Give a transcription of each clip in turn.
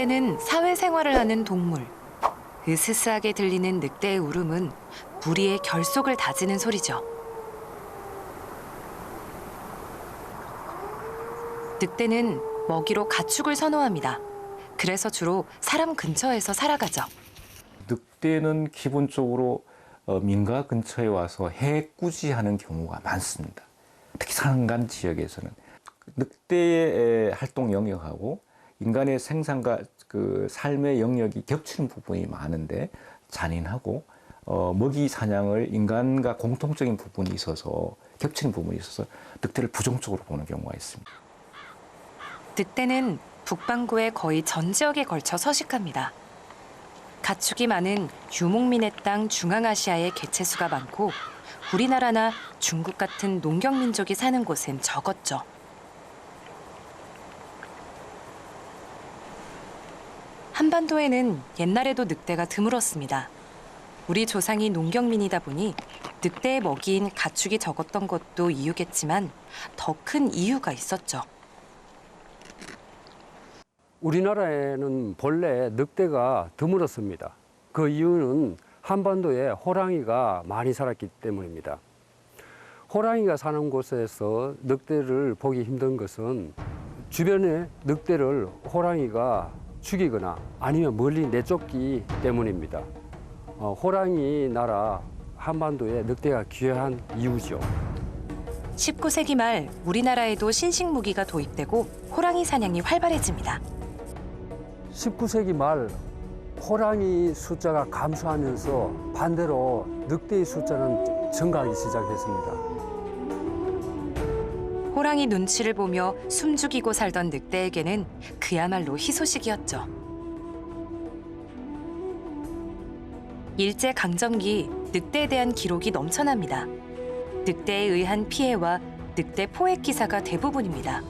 늑대는 사회생활을 하는 동물. 으스스하게 들리는 늑대의 울음은 무리의 결속을 다지는 소리죠. 늑대는 먹이로 가축을 선호합니다. 그래서 주로 사람 근처에서 살아가죠. 늑대는 기본적으로 민가 근처에 와서 해꾸지하는 경우가 많습니다. 특히 산간 지역에서는 늑대의 활동 영역하고 인간의 생산과 그 삶의 영역이 겹치는 부분이 많은데 잔인하고 먹이 사냥을 인간과 공통적인 부분이 있어서 겹치는 부분이 있어서 늑대를 부정적으로 보는 경우가 있습니다. 늑대는 북반구의 거의 전 지역에 걸쳐 서식합니다. 가축이 많은 유목민의 땅 중앙아시아의 개체수가 많고 우리나라나 중국 같은 농경민족이 사는 곳은 적었죠. 한반도에는 옛날에도 늑대가 드물었습니다. 우리 조상이 농경민이다 보니 늑대의 먹이인 가축이 적었던 것도 이유겠지만 더 큰 이유가 있었죠. 우리나라에는 본래 늑대가 드물었습니다. 그 이유는 한반도에 호랑이가 많이 살았기 때문입니다. 호랑이가 사는 곳에서 늑대를 보기 힘든 것은 주변에 늑대를 호랑이가 죽이거나 아니면 멀리 내쫓기 때문입니다. 호랑이 나라 한반도에 늑대가 귀화한 이유죠. 19세기 말 우리나라에도 신식 무기가 도입되고 호랑이 사냥이 활발해집니다. 19세기 말 호랑이 숫자가 감소하면서 반대로 늑대의 숫자는 증가하기 시작했습니다. 호랑이 눈치를 보며 숨죽이고 살던 늑대에게는 그야말로 희소식이었죠. 일제강점기 늑대에 대한 기록이 넘쳐납니다. 늑대에 의한 피해와 늑대 포획 기사가 대부분입니다.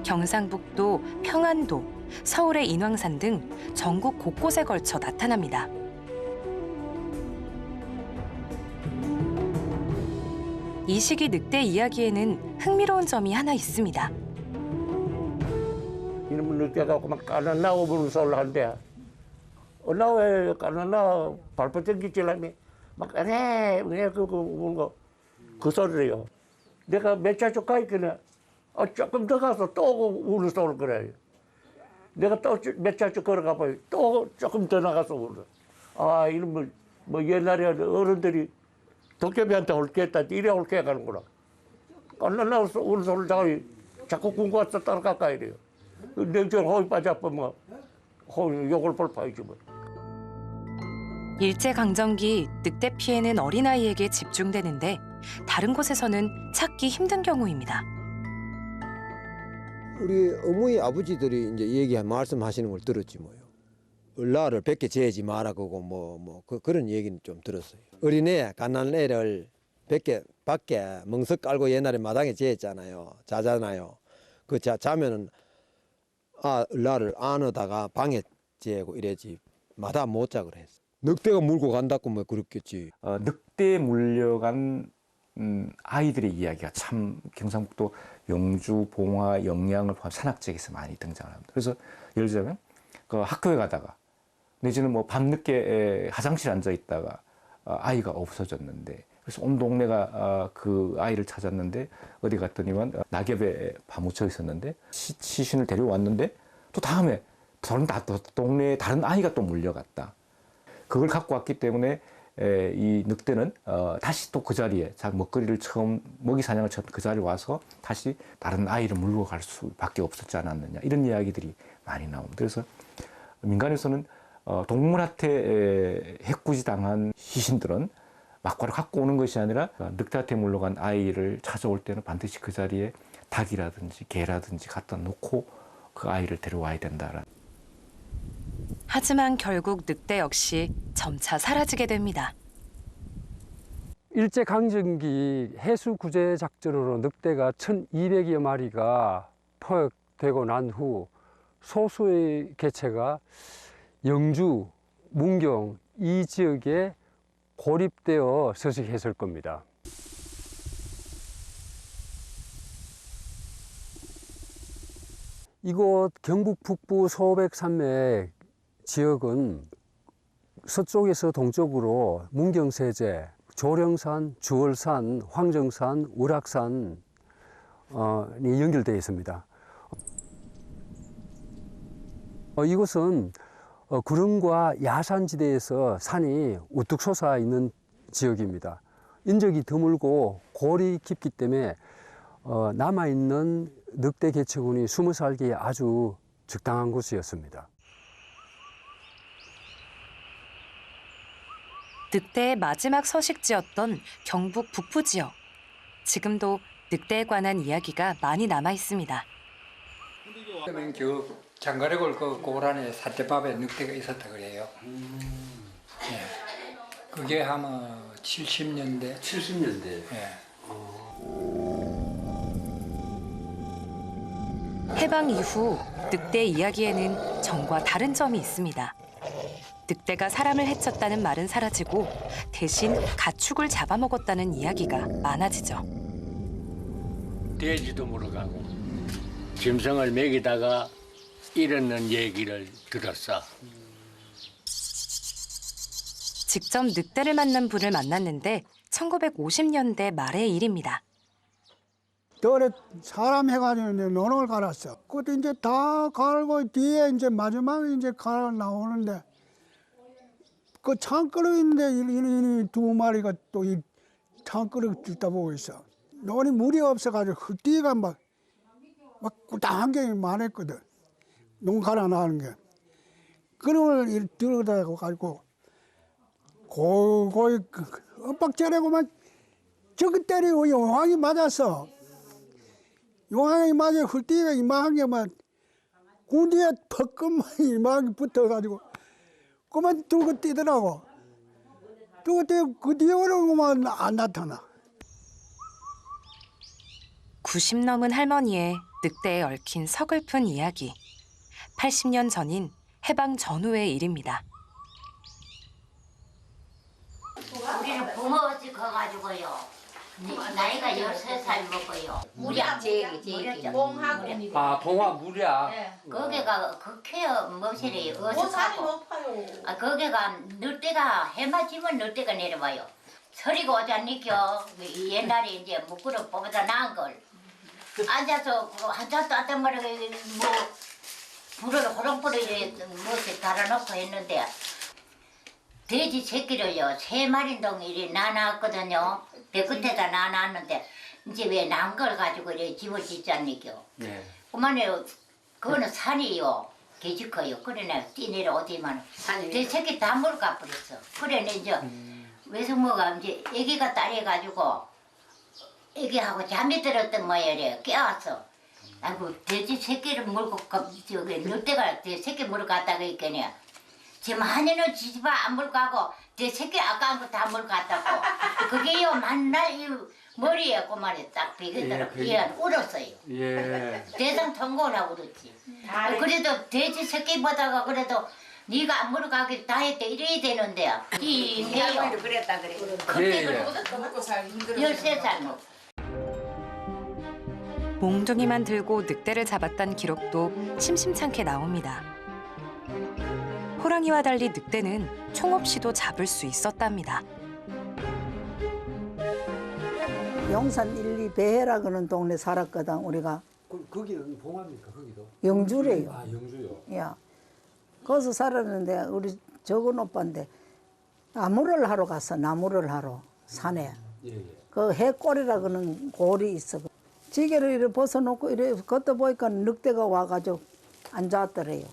경상북도, 평안도, 서울의 인왕산 등 전국 곳곳에 걸쳐 나타납니다. 이 시기 늑대 이야기에는 흥미로운 점이 하나 있습니다. 이놈의 늑대가 막 까나나고 부는 소리를 한대. 나왜 까나나 발포 땡기질라며 막 그래 그거 그 소리래요. 내가 몇 차쪽 가 있길래 조금 더 가서 또 우는 소리 그래. 내가 또 몇 차쪽 걸어가 봐요. 또 조금 더 나가서 울어. 아 이놈의 뭐 옛날에 어른들이 도깨비한테 홀겠다 이래 홀게 가는구나. 까나나 우는 소리를 자꾸 궁금해서 따라갈까 이래요. 냉정 호흡 빠져보면 욕을 볼 파이지 뭐. 일제강점기 늑대 피해는 어린아이에게 집중되는데 다른 곳에서는 찾기 힘든 경우입니다. 우리 어머니 아버지들이 이제 말씀하시는 걸 들었지 뭐요. 얼라를 뱉게 재지 마라 그거 그런 얘기는 좀 들었어요. 어린애 갓난애를 밖에 멍석 깔고 옛날에 마당에 재했잖아요. 자잖아요. 그 자면은 얼라를 안으다가 방에 재고 이래지 마다 못 자 그랬어. 늑대가 물고 간다고 뭐 그렇겠지. 늑대에 물려간 아이들의 이야기가 참 경상북도 영주, 봉화, 영양을 포함 산악지역에서 많이 등장합니다. 그래서 예를 들자면 그 학교에 가다가 내지는 뭐 밤늦게 화장실에 앉아 있다가 아이가 없어졌는데 그래서 온 동네가 그 아이를 찾았는데 어디 갔더니만 낙엽에 파묻혀 있었는데 시신을 데려왔는데 또 다음에 동네에 다른 아이가 또 물려갔다. 그걸 갖고 왔기 때문에 이 늑대는 다시 또 그 자리에 먹거리를 처음 먹이 사냥을 처음 그 자리에 와서 다시 다른 아이를 물고 갈 수밖에 없었지 않았느냐 이런 이야기들이 많이 나옵니다. 그래서 민간에서는 동물한테 해꾸지 당한 시신들은 막바로 갖고 오는 것이 아니라 늑대한테 물러간 아이를 찾아올 때는 반드시 그 자리에 닭이라든지 개라든지 갖다 놓고 그 아이를 데려와야 된다라는. 하지만 결국 늑대 역시 점차 사라지게 됩니다. 일제강점기 해수구제 작전으로 늑대가 1,200여 마리가 포획되고 난 후 소수의 개체가 영주, 문경 이 지역에 고립되어 서식했을 겁니다. 이곳 경북 북부 소백산맥 지역은 서쪽에서 동쪽으로 문경세제, 조령산, 주월산, 황정산, 우락산이 연결되어 있습니다. 이곳은 구릉과 야산지대에서 산이 우뚝 솟아 있는 지역입니다. 인적이 드물고 골이 깊기 때문에 남아있는 늑대 개체군이 숨어 살기에 아주 적당한 곳이었습니다. 늑대의 마지막 서식지였던 경북 북부 지역. 지금도 늑대에 관한 이야기가 많이 남아 있습니다. 그러면 저 장가래골 그 고란에 사태밥에 늑대가 있었다 그래요. 예. 그게 아마 70년대. 70년대. 예. 해방 이후 늑대 이야기에는 전과 다른 점이 있습니다. 늑대가 사람을 해쳤다는 말은 사라지고 대신 가축을 잡아먹었다는 이야기가 많아지죠. 돼지도 물어가고 짐승을 먹이다가 이러는 얘기를 들었어. 직접 늑대를 만난 분을 만났는데 1950년대 말의 일입니다. 떨에 사람 해가지고 이제 노동을 갈았어. 그것도 이제 다 갈고 뒤에 이제 마지막에 이제 갈아 나오는데 그 창그릇 있는데 이 두 마리가 또 이 창그릇 들다 보고 있어. 논이 물이 없어가지고 흙띠가 막 꾸당한 게 많았거든. 농 갈아 나오는 게. 그걸 이렇게 들어다 가지고 고이 엇박질하고 막 저기 때리고 용왕이 맞았어. 용왕이 맞아 흙띠가 이만한 게 막 군디에 퍽금만 이만한 게 붙어가지고 그만 들고 뛰더라고. 들고 뛰고 그 뒤에 오르고만 안 나타나. 90 넘은 할머니의 늑대에 얽힌 서글픈 이야기. 80년 전인 해방 전후의 일입니다. 우리는 부모집 가가지고요. 나이가 13살 먹고요. 무량 제기. 아, 봉화 무량. 거기가 극해요. 뭐시래 어색하고. 아, 거기가 늑대가 해맞으면 늑대가 내려와요. 서리가 오지 않니겨. 옛날에 이제 무꾸로 뽑아다 나은 걸. 앉아서 한자도 안단 말이야. 뭐 불을 호롱불을 무엇에 달아놓고 했는데 돼지 새끼를요 3마리 동일이 나놨거든요. 배 끝에다 나놨는데 이제 왜 난 걸 가지고 이렇게 집을 짓지 않니겨. 네. 그만해요. 그거는 산이요. 개지커요. 그래 내가 뛰내려 오지만 내 새끼 다 물가 버렸어. 그래 내 이제 외숙모가 이제 애기가 딸해가지고 애기하고 잠이 들었던 모양이래. 깨웠어. 아이고 돼지 새끼를 물고 저기 늑대가 내 새끼 물고 갔다가 있겠냐. 지금 한이는 지집아 안 물고 가고 내 새끼 아까운 거 다 물고 갔다고. 그게요 만날 이 머리에 그만에 딱 비겠더라고. 얘는 울었어요. 예. 대상 통곡을 하고 그랬지. 그래도 돼지 새끼 보다가 그래도 네가 안 물고 가길 다 했대 이래야 되는데 이 해요. 그랬다 그래. 예, 예. 먹고 살기 힘들어. 13살 먹. 몽둥이만 들고 늑대를 잡았던 기록도 심심찮게 나옵니다. 호랑이와 달리 늑대는 총 없이도 잡을 수 있었답니다. 용산 1, 2 배해라 그런 동네 살았거든 우리가. 거기는 봉화입니까? 거기도? 영주래요. 아, 영주요. 야, 거기서 살았는데 우리 적은 오빠인데 나무를 하러 갔어. 나무를 하러 산에. 예, 예. 그 해골이라 그러는 골이 있어. 지게를 이렇게 벗어놓고 이래 걷다 보니까 늑대가 와가지고 앉았더래요.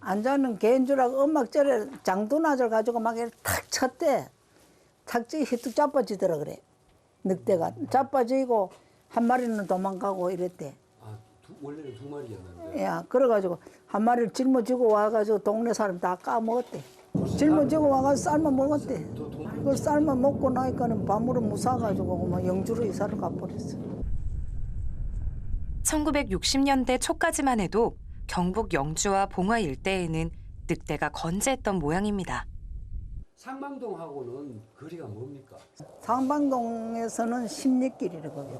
앉아는 개인 줄 알고 음악절에 장두나절 가지고 막 이렇게 탁 쳤대. 탁지 히뚝 자빠지더라 그래. 늑대가 자빠지고 한 마리는 도망가고 이랬대. 아, 원래는 2마리였는데. 야, 그래가지고 한 마리를 짊어지고 와가지고 동네 사람 다 까먹었대. 짊어지고 와가지고 삶아 먹었대. 그걸 삶아 먹고 나니까는 밤으로 무사가지고 막 영주로 이사를 가버렸어. 1960년대 초까지만 해도 경북 영주와 봉화 일대에는 늑대가 건재했던 모양입니다. 상망동하고는 거리가 뭡니까? 상방동에서는 16길이래 거기.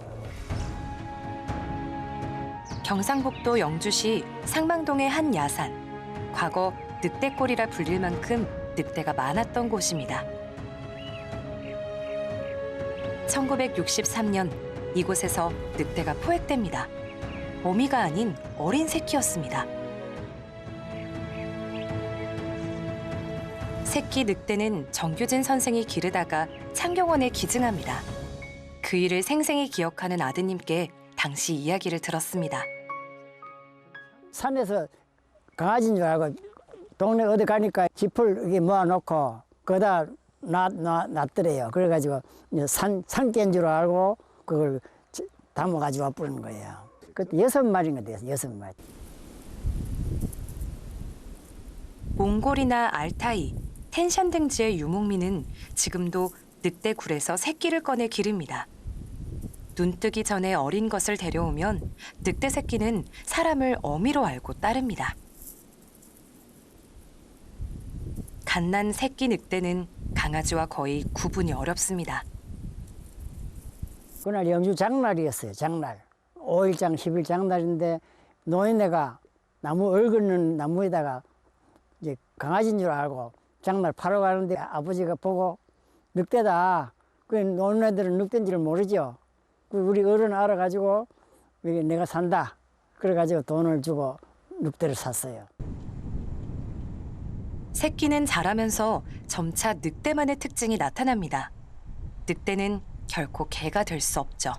경상북도 영주시 상망동의 한 야산. 과거 늑대골이라 불릴 만큼 늑대가 많았던 곳입니다. 1963년 이곳에서 늑대가 포획됩니다. 어미가 아닌 어린 새끼였습니다. 새끼 늑대는 정규진 선생이 기르다가 창경원에 기증합니다. 그 일을 생생히 기억하는 아드님께 당시 이야기를 들었습니다. 산에서 강아지인 줄 알고 동네 어디 가니까 짚을 이렇게 모아놓고 거기다 놨더래요. 그래가지고 산깨인 줄 알고 그걸 담아가지고 와버리는 거예요. 그때 6마리인 거 됐어요. 6마리. 몽골이나 알타이, 텐샨 등지의 유목민은 지금도 늑대 굴에서 새끼를 꺼내 기릅니다. 눈 뜨기 전에 어린 것을 데려오면 늑대 새끼는 사람을 어미로 알고 따릅니다. 갓난 새끼 늑대는 강아지와 거의 구분이 어렵습니다. 그날 영주 장날이었어요. 장날. 5일장, 10일 장날인데 노인네가 나무 얽은 나무에다가 이제 강아지인 줄 알고 장날 파러 가는데 아버지가 보고 늑대다. 그 노인네들은 늑대인지를 모르죠. 우리 어른 알아가지고 내가 산다. 그래가지고 돈을 주고 늑대를 샀어요. 새끼는 자라면서 점차 늑대만의 특징이 나타납니다. 늑대는 결코 개가 될 수 없죠.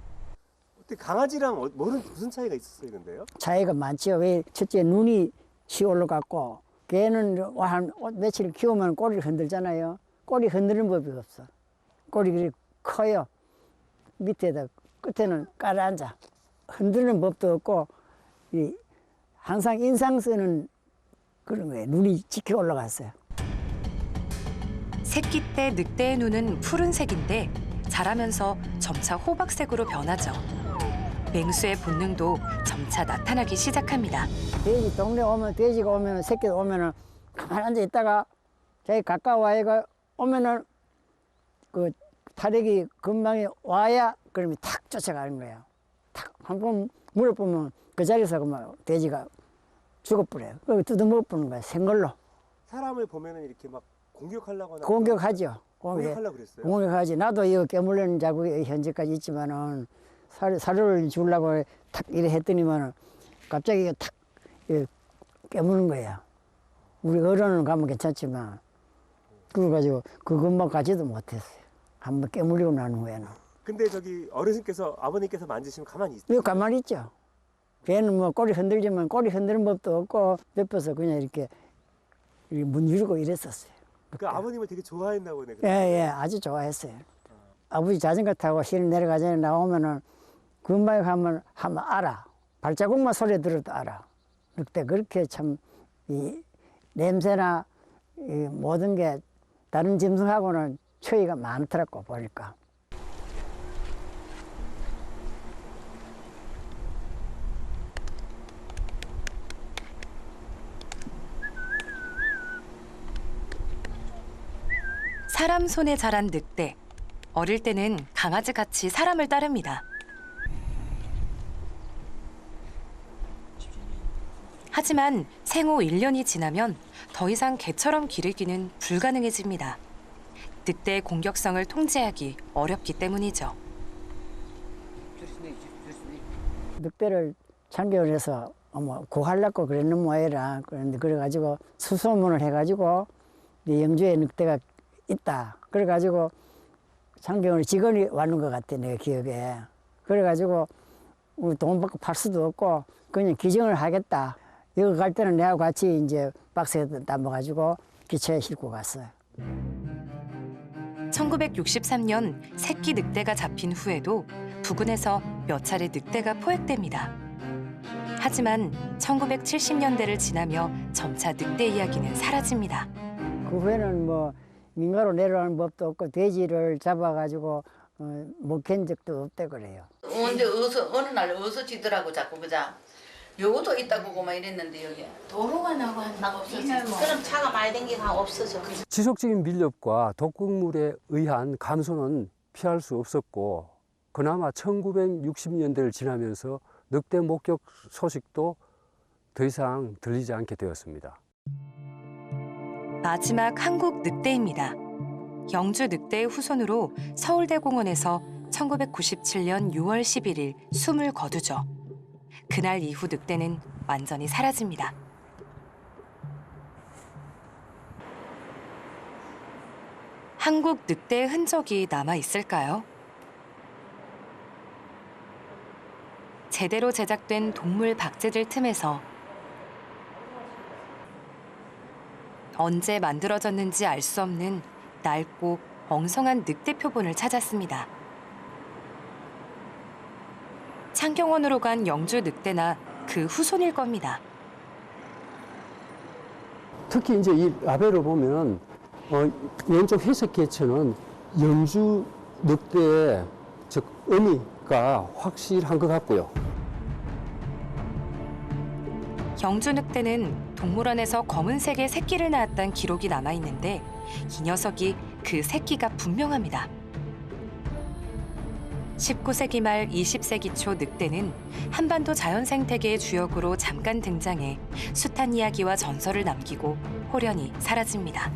강아지랑 무슨 차이가 있었어요, 근데요? 차이가 많죠. 왜 첫째 눈이 시올라갔고 개는 한 며칠 키우면 꼬리를 흔들잖아요. 꼬리 흔드는 법이 없어. 꼬리 커요. 밑에다 끝에는 깔아앉아. 흔드는 법도 없고 항상 인상 쓰는 그런 거예요. 눈이 찍혀 올라갔어요. 새끼 때 늑대의 눈은 푸른색인데 자라면서 점차 호박색으로 변하죠. 맹수의 본능도 점차 나타나기 시작합니다. 돼지 동네 오면 돼지가 오면 새끼가 오면은 가만히 앉아 있다가 자기 가까워야 오면은 그 타력이 금방에 와야 그러면 탁 쫓아가는 거예요. 탁 한 번 물어보면 그 자리에서 그만 돼지가 죽어버려요. 그걸 뜯어먹어보는 거예요. 생걸로. 사람을 보면은 이렇게 막 공격하려거나 공격하죠. 공격하려고 그랬어요? 공격하지. 나도 이거 깨물리는 자국이 현재까지 있지만은 사료를 주려고 탁 이래 했더니만은 갑자기 탁 깨무는 거예요. 우리 어른은 가면 괜찮지만 그래가지고 그것만 가지도 못했어요. 한번 깨물리고 난 후에는. 근데 저기 어르신께서 아버님께서 만지시면 가만히 있어요? 이거 가만히 있죠. 걔는 뭐 꼬리 흔들지만 꼬리 흔드는 법도 없고 옆에서 그냥 이렇게 문지르고 이랬었어요. 그 아버님을 되게 좋아했나 보네. 예, 아주 좋아했어요. 아버지 자전거 타고 실 내려가기 전에 나오면은 금방에 가면 알아. 발자국만 소리 들어도 알아. 그때 그렇게 참 이 냄새나 이 모든 게 다른 짐승하고는 차이가 많더라고 보니까. 사람 손에 자란 늑대. 어릴 때는 강아지같이 사람을 따릅니다. 하지만 생후 1년이 지나면 더 이상 개처럼 기르기는 불가능해집니다. 늑대의 공격성을 통제하기 어렵기 때문이죠. 늑대를 참견을 해서 구하려고 그랬는 모양이라 그런데 그래가지고 수소문을 해가지고 영주에 늑대가 있다. 그래가지고 창경을 직원이 왔는 것 같아, 내 기억에. 그래가지고 돈 받고 팔 수도 없고 그냥 기증을 하겠다. 여기 갈 때는 내하고 같이 이제 박스에 담아가지고 기차에 싣고 갔어요. 1963년 새끼 늑대가 잡힌 후에도 부근에서 몇 차례 늑대가 포획됩니다. 하지만 1970년대를 지나며 점차 늑대 이야기는 사라집니다. 그 후에는 뭐 민가로 내려가는 법도 없고 돼지를 잡아가지고 못 캔 적도 없대 그래요. 근데 어느 날 어서 지더라고 자꾸 그자. 요것도 있다고 고만 이랬는데 여기 도로가 나고 없어져. 그럼 차가 많이 댕기가 없어져. 지속적인 밀렵과 독극물에 의한 감소는 피할 수 없었고 그나마 1960년대를 지나면서 늑대 목격 소식도 더 이상 들리지 않게 되었습니다. 마지막 한국 늑대입니다. 영주 늑대의 후손으로 서울대공원에서 1997년 6월 11일 숨을 거두죠. 그날 이후 늑대는 완전히 사라집니다. 한국 늑대의 흔적이 남아 있을까요? 제대로 제작된 동물 박제들 틈에서 언제 만들어졌는지 알 수 없는 낡고 엉성한 늑대 표본을 찾았습니다. 창경원으로 간 영주 늑대나 그 후손일 겁니다. 특히 이제 이 라벨을 보면 왼쪽 회색 개체는 영주 늑대의 즉 의미가 확실한 것 같고요. 영주 늑대는 동물원에서 검은색의 새끼를 낳았다는 기록이 남아 있는데 이 녀석이 그 새끼가 분명합니다. 19세기 말 20세기 초 늑대는 한반도 자연생태계의 주역으로 잠깐 등장해 숱한 이야기와 전설을 남기고 호련히 사라집니다.